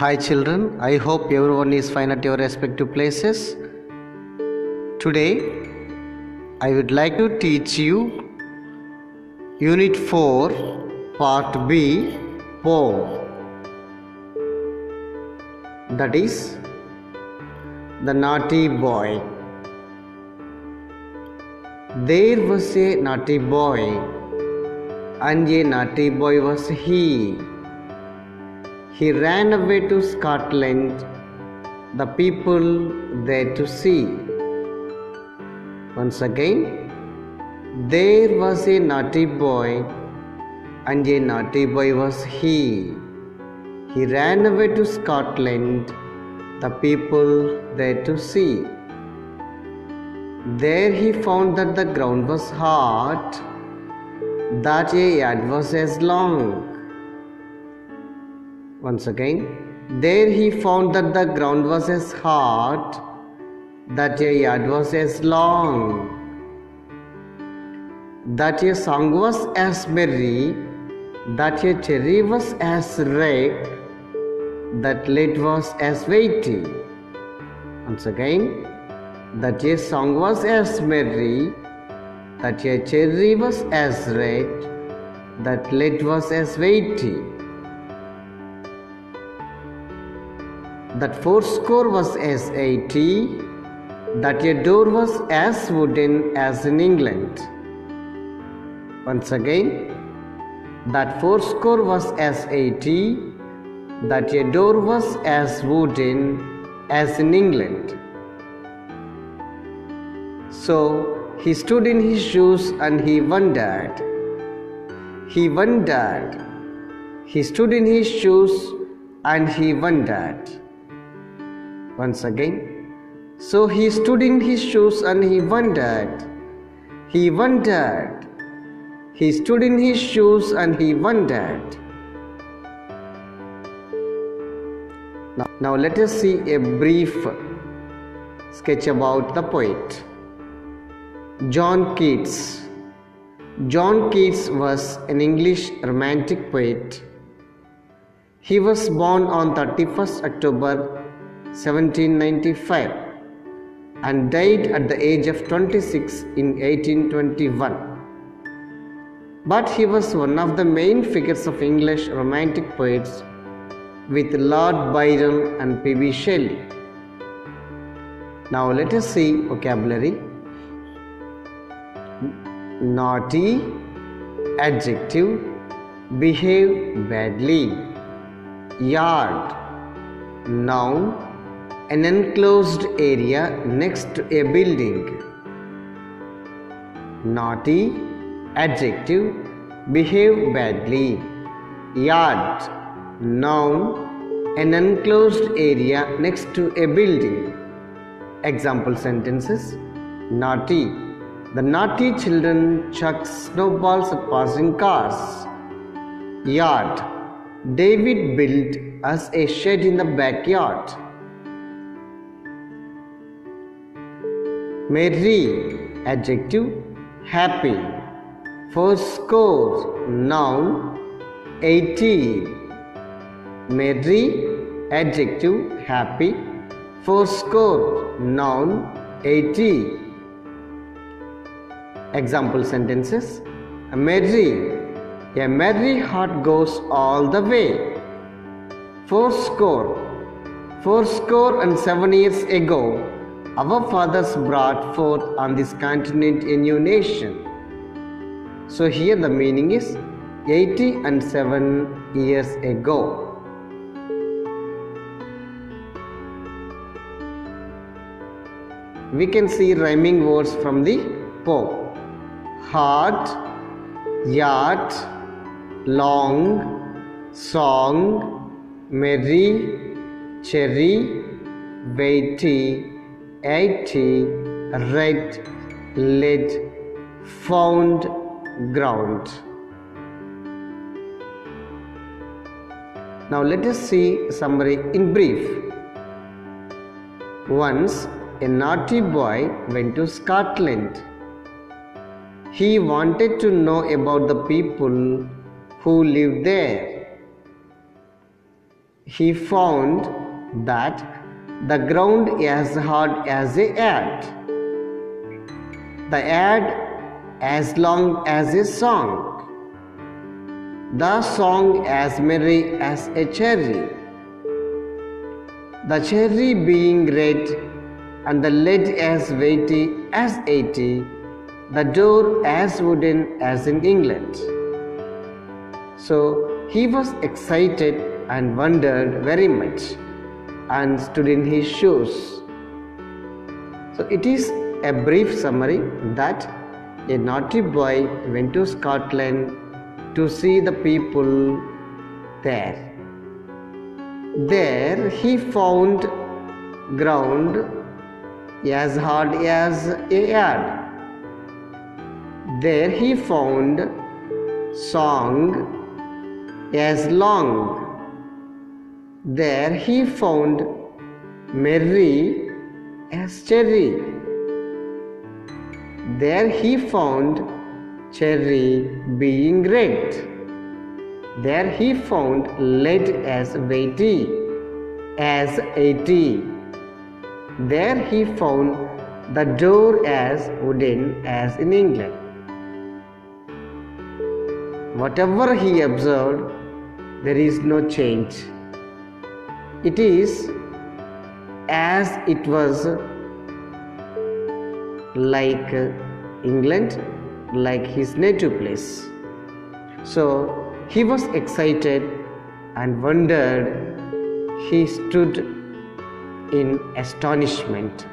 Hi children, I hope everyone is fine at your respective places. Today I would like to teach you Unit 4 Part B Poem, that is The Naughty Boy. There was a naughty boy, and a naughty boy was he. He ran away to Scotland, the people there to see. Once again, there was a naughty boy, and a naughty boy was he. He ran away to Scotland, the people there to see. There he found that the ground was hard, that a yard was as long. Once again, there he found that the ground was as hard, that a yard was as long, that a song was as merry, that a cherry was as red, that lead was as weighty. Once again, that a song was as merry, that a cherry was as red, that lead was as weighty, that fourscore was as 80, that a door was as wooden as in England. Once again, that fourscore was as 80, that a door was as wooden as in England. So he stood in his shoes and he wondered. He wondered. He stood in his shoes and he wondered. Once again, so he stood in his shoes and he wondered. He wondered. He stood in his shoes and he wondered. Now let us see a brief sketch about the poet. John Keats. John Keats was an English romantic poet. He was born on 31st October 1795 and died at the age of 26 in 1821. But he was one of the main figures of English romantic poets with Lord Byron and P.B. Shelley. Now let us see vocabulary. Naughty, adjective, behave badly. Yard, noun, an enclosed area next to a building. Naughty, adjective, behave badly. Yard, noun, an enclosed area next to a building. Example sentences. Naughty. The naughty children chuck snowballs at passing cars. Yard. David built us a shed in the backyard. Merry, adjective, happy. Fourscore, noun, 80. Merry, adjective, happy. Fourscore, noun, 80. Example sentences. A merry heart goes all the way. Fourscore and 7 years ago, our fathers brought forth on this continent a new nation. So here the meaning is 80 and 7 years ago. We can see rhyming words from the poem. Heart, yacht, long, song, merry, cherry, weighty, 80, red, lead, found, ground. Now let us see summary in brief. Once a naughty boy went to Scotland. He wanted to know about the people who lived there. he found that the ground as hard as a ad, the ad as long as a song, the song as merry as a cherry, the cherry being red and the lead as weighty as 80, the door as wooden as in England. So he was excited and wondered very much and stood in his shoes. So it is a brief summary that a naughty boy went to Scotland to see the people there. There he found ground as hard as a ad. There he found song as long. There he found merry as cherry. There he found cherry being red. There he found lead as weighty as 80. There he found the door as wooden as in England. Whatever he observed, there is no change. It is as it was, like England, like his native place. So he was excited and wondered. He stood in astonishment.